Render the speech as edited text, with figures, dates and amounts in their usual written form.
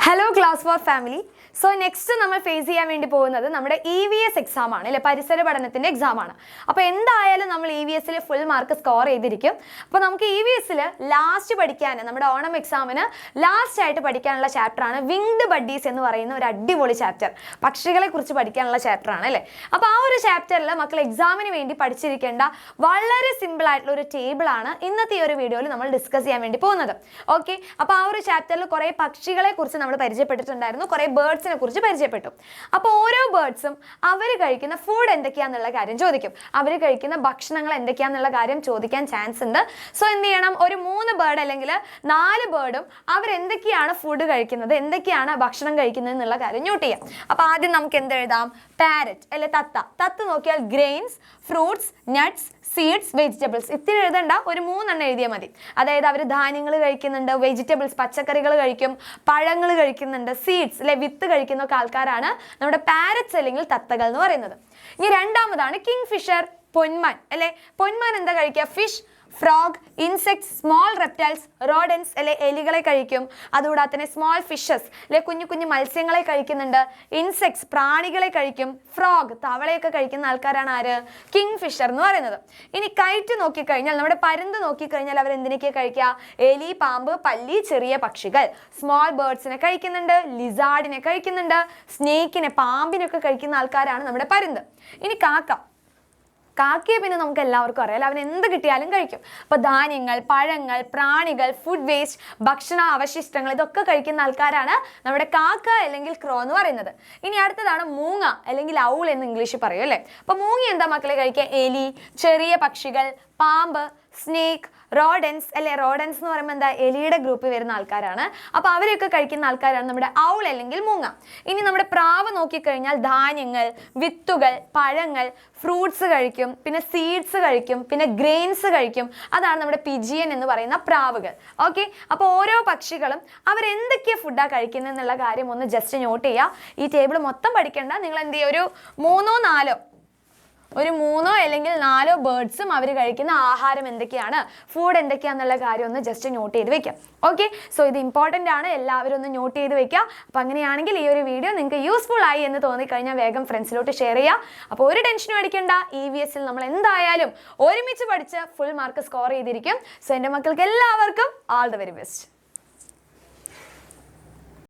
Hello class 4 family. So next നമ്മൾ face ചെയ്യാൻ വേണ്ടി പോകുന്നത് നമ്മുടെ EVS എക്സാം ആണ് അല്ലേ പരിസര പഠനത്തിന്റെ എക്സാം ആണ്. അപ്പോൾ എന്തായാലും നമ്മൾ EVS ൽ ഫുൾ മാർക്ക് സ്കോർ ചെയ്തിരിക്കും. അപ്പോൾ നമുക്ക് EVS ൽ ലാസ്റ്റ് പഠിക്കാൻ നമ്മുടെ ഓണം എക്സാമിന് ലാസ്റ്റ് ആയിട്ട് പഠിക്കാനുള്ള ചാപ്റ്റർ ആണ് വിങ്ഡ് ബഡ്ഡീസ് എന്ന് പറയുന്ന ഒരു അടിപൊളി ചാപ്റ്റർ. പക്ഷികളെ കുറിച്ച് പഠിക്കാനുള്ള ചാപ്റ്റർ ആണ് അല്ലേ. അപ്പോൾ ആ ഒരു ചാപ്റ്ററിൽ മക്കൾ എക്സാമിന് വേണ്ടി പഠിച്ചിരിക്കേണ്ട വളരെ സിമ്പിൾ ആയിട്ടുള്ള ഒരു ടേബിൾ ആണ് ഇന്നത്തെ ഈ ഒരു വീഡിയോയിൽ നമ്മൾ ഡിസ്കസ് ചെയ്യാൻ വേണ്ടി പോകുന്നത്. ഓക്കേ. അപ്പോൾ ആ ഒരു ചാപ്റ്ററിൽ കുറേ പക്ഷികളെ കുറിച്ച് നമ്മൾ പരിചയപ്പെട്ടിട്ടുണ്ടായിരുന്നു, കുറേ ബേർഡ്സിനെ കുറിച്ച് പരിചയപ്പെട്ടു. അപ്പോൾ ഓരോ ബേർഡ്സും അവർ കഴിക്കുന്ന ഫുഡ് എന്തൊക്കെയാണെന്നുള്ള കാര്യം ചോദിക്കും, അവർ കഴിക്കുന്ന ഭക്ഷണങ്ങൾ എന്തൊക്കെയാണെന്നുള്ള കാര്യം ചോദിക്കാൻ ചാൻസ് ഉണ്ട്. സോ എന്ത് ചെയ്യണം, ഒരു 3 ബേർഡ് അല്ലെങ്കിൽ 4 ബേർഡും അവരെന്തൊക്കെയാണ് ഫുഡ് കഴിക്കുന്നത്, എന്തൊക്കെയാണ് ഭക്ഷണം കഴിക്കുന്നത് എന്നുള്ള കാര്യം നോട്ട് ചെയ്യാം. അപ്പോൾ ആദ്യം നമുക്ക് എന്ത് എഴുതാം, പാരറ്റ് അല്ലെ തത്ത നോക്കിയാൽ grains, fruits, nuts, seeds, vegetables. ഇത്തിരി എഴുതണ്ട, ഒരു 3 എണ്ണം എഴുതിയാൽ മതി. അതായത് അവർ ധാന്യങ്ങൾ കഴിക്കുന്നുണ്ട്, വെജിറ്റബിൾസ് പച്ചക്കറികൾ കഴിക്കും, പഴങ്ങൾ കഴിക്കുന്നുണ്ട്, സീഡ്സ് അല്ലെ വിത്ത് കഴിക്കുന്ന ഒക്കെ ആൾക്കാരാണ് നമ്മുടെ പാരറ്റ്സ് അല്ലെങ്കിൽ തത്തകൾ എന്ന് പറയുന്നത്. ഇനി രണ്ടാമതാണ് കിങ് ഫിഷർ, പൊന്മാൻ അല്ലെ. പൊന്മാൻ എന്താ കഴിക്കുക, fish, frog, insects, small reptiles, rodents അല്ലെ എലികളെ കഴിക്കും. അതുകൂടാതെ തന്നെ സ്മോൾ ഫിഷസ് അല്ലെ കുഞ്ഞു കുഞ്ഞു മത്സ്യങ്ങളെ കഴിക്കുന്നുണ്ട്. ഇൻസെക്ട്സ് പ്രാണികളെ കഴിക്കും. ഫ്രോഗ് തവളയൊക്കെ കഴിക്കുന്ന ആൾക്കാരാണ് ആര്, കിങ് ഫിഷർ എന്ന് പറയുന്നത്. ഇനി കൈറ്റ് നോക്കിക്കഴിഞ്ഞാൽ, നമ്മുടെ പരുന്ത് നോക്കിക്കഴിഞ്ഞാൽ അവർ എന്തിനൊക്കെയാണ് കഴിക്കുക, എലി, പാമ്പ്, പല്ലി, ചെറിയ പക്ഷികൾ. സ്മോൾ ബേർഡ്സിനെ കഴിക്കുന്നുണ്ട്, ലിസാർഡിനെ കഴിക്കുന്നുണ്ട്, സ്നേക്കിനെ പാമ്പിനൊക്കെ കഴിക്കുന്ന ആൾക്കാരാണ് നമ്മുടെ പരുന്ത്. ഇനി കാക്കയെ പിന്നെ നമുക്ക് എല്ലാവർക്കും അറിയാം, അവൻ എന്ത് കിട്ടിയാലും കഴിക്കും. അപ്പോൾ ധാന്യങ്ങൾ, പഴങ്ങൾ, പ്രാണികൾ, ഫുഡ് വേസ്റ്റ്, ഭക്ഷണ അവശിഷ്ടങ്ങൾ ഇതൊക്കെ കഴിക്കുന്ന ആൾക്കാരാണ് നമ്മുടെ കാക്ക അല്ലെങ്കിൽ ക്രോ എന്ന് പറയുന്നത്. ഇനി അടുത്തതാണ് മൂങ്ങ അല്ലെങ്കിൽ ഔൾ എന്ന് ഇംഗ്ലീഷിൽ പറയും അല്ലേ. അപ്പോൾ മൂങ്ങ എന്താ മക്കളെ കഴിക്കുക, എലി, ചെറിയ പക്ഷികൾ, പാമ്പ്, സ്നേക്ക്, റോഡൻസ് അല്ലെ. റോഡൻസ് എന്ന് പറയുമ്പോൾ എന്താ, എലിയുടെ ഗ്രൂപ്പിൽ വരുന്ന ആൾക്കാരാണ്. അപ്പോൾ അവരെയൊക്കെ കഴിക്കുന്ന ആൾക്കാരാണ് നമ്മുടെ ഔൾ അല്ലെങ്കിൽ മൂങ്ങ. ഇനി നമ്മുടെ പ്രാവ് നോക്കിക്കഴിഞ്ഞാൽ ധാന്യങ്ങൾ, വിത്തുകൾ, പഴങ്ങൾ, ഫ്രൂട്ട്സ് കഴിക്കും, പിന്നെ സീഡ്സ് കഴിക്കും, പിന്നെ ഗ്രെയിൻസ് കഴിക്കും. അതാണ് നമ്മുടെ പിജിയൻ എന്ന് പറയുന്ന പ്രാവുകൾ. ഓക്കെ. അപ്പോൾ ഓരോ പക്ഷികളും അവരെന്തൊക്കെയാണ് ഫുഡാണ് കഴിക്കുന്നത് എന്നുള്ള കാര്യം ഒന്ന് ജസ്റ്റ് നോട്ട് ചെയ്യുക. ഈ ടേബിൾ മൊത്തം പഠിക്കേണ്ട, നിങ്ങൾ എന്ത് ചെയ്യുക, ഒരു മൂന്നോ അല്ലെങ്കിൽ 4 ബേർഡ്സും അവർ കഴിക്കുന്ന ആഹാരം എന്തൊക്കെയാണ്, ഫുഡ് എന്തൊക്കെയാണെന്നുള്ള കാര്യം ഒന്ന് ജസ്റ്റ് നോട്ട് ചെയ്ത് വെക്കാം. ഓക്കെ. സോ ഇത് ഇമ്പോർട്ടൻ്റ് ആണ്, എല്ലാവരും ഒന്ന് നോട്ട് ചെയ്ത് വെക്കുക. അപ്പോൾ അങ്ങനെയാണെങ്കിൽ ഈ ഒരു വീഡിയോ നിങ്ങൾക്ക് യൂസ്ഫുൾ ആയി എന്ന് തോന്നിക്കഴിഞ്ഞാൽ വേഗം ഫ്രണ്ട്സിലോട്ട് ഷെയർ ചെയ്യുക. അപ്പോൾ ഒരു ടെൻഷനും അടിക്കേണ്ട, EVS ൽ നമ്മൾ എന്തായാലും ഒരുമിച്ച് പഠിച്ച് ഫുൾ മാർക്ക് സ്കോർ ചെയ്തിരിക്കും. സോ എൻ്റെ മക്കൾക്ക് എല്ലാവർക്കും ആൾ ദ വെരി ബെസ്റ്റ്.